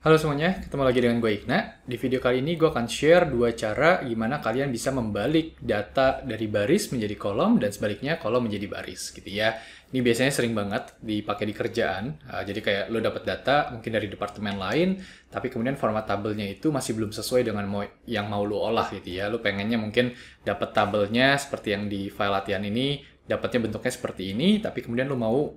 Halo semuanya, ketemu lagi dengan gue Igna. Di video kali ini gue akan share dua cara gimana kalian bisa membalik data dari baris menjadi kolom dan sebaliknya kolom menjadi baris gitu ya. Ini biasanya sering banget dipakai di kerjaan. Jadi kayak lo dapat data mungkin dari departemen lain, tapi kemudian format tabelnya itu masih belum sesuai dengan yang mau lo olah gitu ya. Lo pengennya mungkin dapat tabelnya seperti yang di file latihan ini, dapatnya bentuknya seperti ini, tapi kemudian lo mau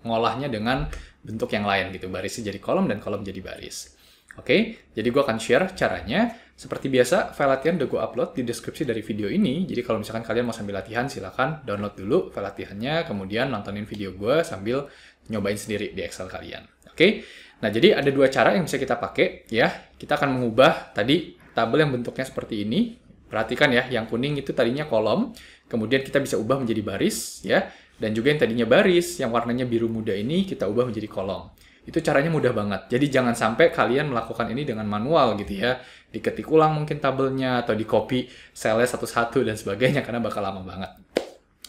ngolahnya dengan bentuk yang lain gitu, barisnya jadi kolom dan kolom jadi baris. Oke, jadi gue akan share caranya. Seperti biasa, file latihan udah gue upload di deskripsi dari video ini. Jadi kalau misalkan kalian mau sambil latihan, silahkan download dulu file latihannya, kemudian nontonin video gue sambil nyobain sendiri di Excel kalian. Oke, nah jadi ada dua cara yang bisa kita pakai ya. Kita akan mengubah tadi tabel yang bentuknya seperti ini. Perhatikan ya, yang kuning itu tadinya kolom, kemudian kita bisa ubah menjadi baris ya. Dan juga yang tadinya baris, yang warnanya biru muda ini kita ubah menjadi kolom. Itu caranya mudah banget. Jadi jangan sampai kalian melakukan ini dengan manual gitu ya. Diketik ulang mungkin tabelnya atau di copy cell-nya satu-satu dan sebagainya karena bakal lama banget.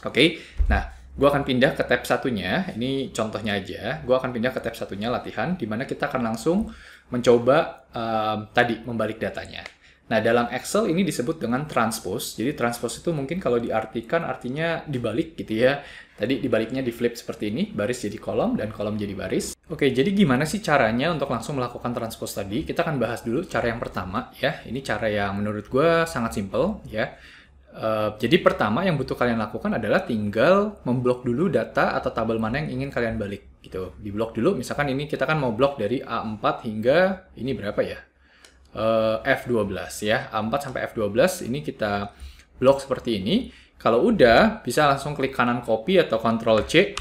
Oke, nah gue akan pindah ke tab satunya. Ini contohnya aja. Gue akan pindah ke tab satunya latihan, di mana kita akan langsung mencoba tadi membalik datanya. Nah, dalam Excel ini disebut dengan transpose. Jadi transpose itu mungkin kalau diartikan artinya dibalik gitu ya. Tadi dibaliknya di flip seperti ini, baris jadi kolom dan kolom jadi baris. Oke, jadi gimana sih caranya untuk langsung melakukan transpose tadi? Kita akan bahas dulu cara yang pertama ya. Ini cara yang menurut gue sangat simple ya. Jadi pertama yang butuh kalian lakukan adalah tinggal memblok dulu data atau tabel mana yang ingin kalian balik gitu. Diblok dulu, misalkan ini kita kan mau blok dari A4 hingga ini berapa ya? F12 ya, A4 sampai F12 ini kita blok seperti ini. Kalau udah, bisa langsung klik kanan copy atau Ctrl C.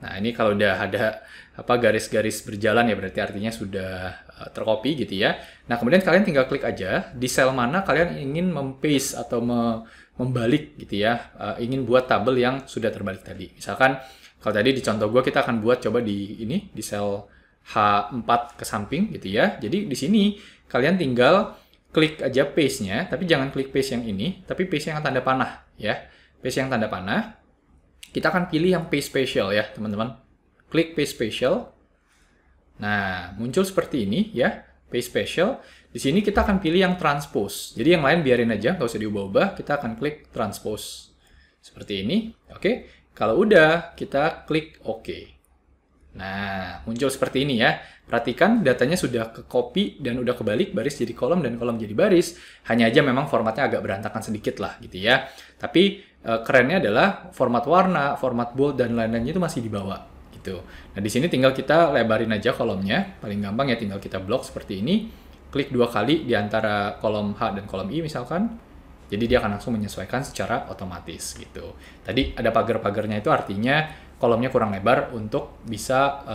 Nah, ini kalau udah ada garis-garis berjalan ya berarti artinya sudah tercopy gitu ya. Nah, kemudian kalian tinggal klik aja di sel mana kalian ingin mempaste atau membalik gitu ya. Ingin buat tabel yang sudah terbalik tadi. Misalkan kalau tadi di contoh gue kita akan buat coba di sel H4 ke samping gitu ya. Jadi di sini kalian tinggal klik aja paste-nya, tapi jangan klik paste yang ini, tapi paste yang tanda panah ya. Paste yang tanda panah. Kita akan pilih yang paste special ya, teman-teman. Klik paste special. Nah, muncul seperti ini ya, paste special. Di sini kita akan pilih yang transpose. Jadi yang lain biarin aja, nggak usah diubah-ubah. Kita akan klik transpose. Seperti ini. Oke. Kalau udah, kita klik OK. Nah, muncul seperti ini ya. Perhatikan datanya sudah ke copy dan udah kebalik, baris jadi kolom dan kolom jadi baris. Hanya aja memang formatnya agak berantakan sedikit lah gitu ya. Tapi kerennya adalah format warna, format bold dan lain-lainnya itu masih dibawa gitu. Nah, di sini tinggal kita lebarin aja kolomnya. Paling gampang ya tinggal kita blok seperti ini. Klik 2 kali di antara kolom H dan kolom I misalkan. Jadi dia akan langsung menyesuaikan secara otomatis gitu. Tadi ada pagar-pagarnya itu artinya kolomnya kurang lebar untuk bisa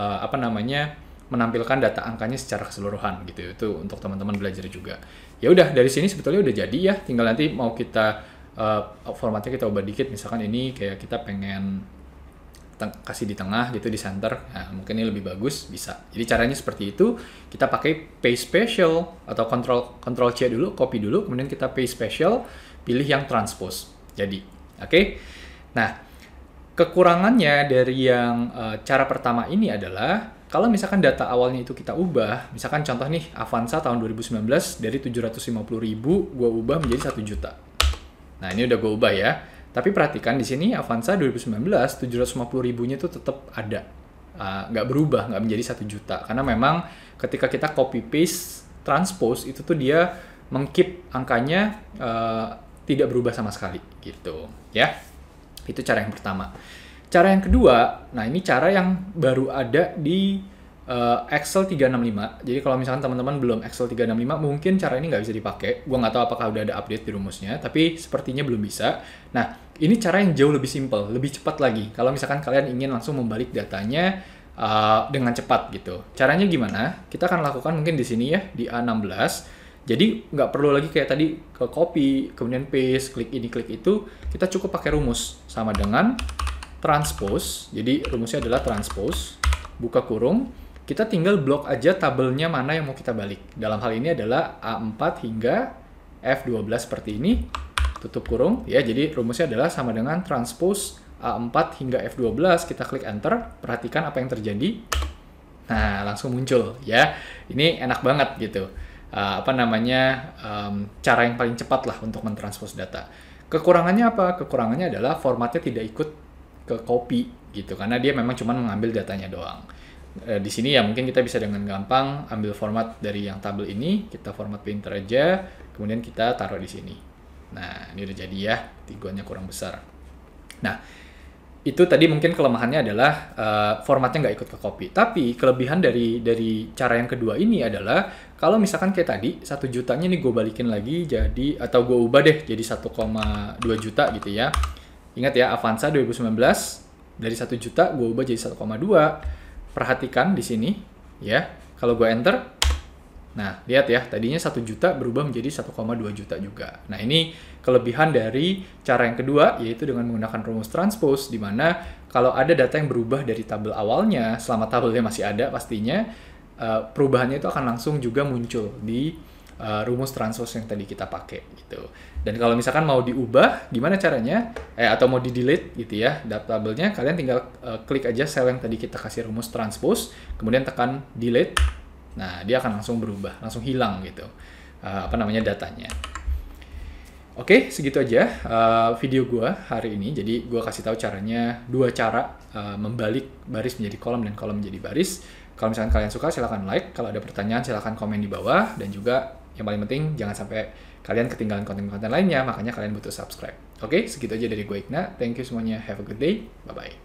menampilkan data angkanya secara keseluruhan gitu. Itu untuk teman-teman belajar juga. Ya udah dari sini sebetulnya udah jadi ya. Tinggal nanti mau kita formatnya kita ubah dikit. Misalkan ini kayak kita pengen kasih di tengah gitu di center. Nah, mungkin ini lebih bagus bisa. Jadi caranya seperti itu. Kita pakai paste special atau Ctrl C dulu, copy dulu, kemudian kita paste special, pilih yang transpose. Jadi, oke. Nah, kekurangannya dari yang cara pertama ini adalah kalau misalkan data awalnya itu kita ubah, misalkan contoh nih Avanza tahun 2019 dari 750.000 gue ubah menjadi 1 juta. Nah, ini udah gue ubah ya. Tapi perhatikan di sini Avanza 2019 750.000-nya itu tetap ada. Nggak berubah, nggak menjadi 1 juta. Karena memang ketika kita copy paste transpose itu tuh dia meng-keep angkanya tidak berubah sama sekali gitu ya. Itu cara yang pertama. Cara yang kedua, nah ini cara yang baru ada di Excel 365. Jadi kalau misalkan teman-teman belum Excel 365, mungkin cara ini nggak bisa dipakai. Gue nggak tahu apakah udah ada update di rumusnya, tapi sepertinya belum bisa. Nah, ini cara yang jauh lebih simple, lebih cepat lagi. Kalau misalkan kalian ingin langsung membalik datanya dengan cepat gitu. Caranya gimana? Kita akan lakukan mungkin di sini ya, di A16. Jadi nggak perlu lagi kayak tadi ke copy, kemudian paste, klik ini, klik itu. Kita cukup pakai rumus sama dengan transpose. Jadi rumusnya adalah transpose, buka kurung. Kita tinggal blok aja tabelnya mana yang mau kita balik. Dalam hal ini adalah A4 hingga F12 seperti ini. Tutup kurung. Ya, jadi rumusnya adalah sama dengan transpose A4 hingga F12. Kita klik enter. Perhatikan apa yang terjadi. Nah, langsung muncul ya. Ini enak banget gitu. Cara yang paling cepat lah untuk mentranspose data. Kekurangannya apa? Kekurangannya adalah formatnya tidak ikut ke copy gitu, karena dia memang cuma mengambil datanya doang. Di sini ya mungkin kita bisa dengan gampang ambil format dari yang tabel ini, kita format printer aja, kemudian kita taruh di sini. Nah, ini udah jadi ya, tiguannya kurang besar. Nah, itu tadi mungkin kelemahannya adalah formatnya nggak ikut ke copy. Tapi kelebihan dari cara yang kedua ini adalah kalau misalkan kayak tadi 1 jutanya nih gue balikin lagi jadi, atau gue ubah deh jadi 1,2 juta gitu ya. Ingat ya, Avanza 2019 dari 1 juta gue ubah jadi 1,2. Perhatikan di sini ya. Kalau gue enter, nah lihat ya, tadinya 1 juta berubah menjadi 1,2 juta juga. Nah, ini kelebihan dari cara yang kedua, yaitu dengan menggunakan rumus transpose, di mana kalau ada data yang berubah dari tabel awalnya, selama tabelnya masih ada pastinya, perubahannya itu akan langsung juga muncul di rumus transpose yang tadi kita pakai gitu. Dan kalau misalkan mau diubah, gimana caranya? Atau mau di-delete gitu ya, data tabelnya, kalian tinggal klik aja sel yang tadi kita kasih rumus transpose, kemudian tekan delete. Nah, dia akan langsung berubah, langsung hilang gitu. Datanya. Oke, segitu aja video gue hari ini. Jadi gue kasih tahu caranya, 2 cara membalik baris menjadi kolom dan kolom menjadi baris. Kalau misalkan kalian suka, silahkan like. Kalau ada pertanyaan, silahkan komen di bawah. Dan juga yang paling penting, jangan sampai kalian ketinggalan konten-konten lainnya, makanya kalian butuh subscribe. Oke, segitu aja dari gue, Igna. Thank you semuanya. Have a good day. Bye-bye.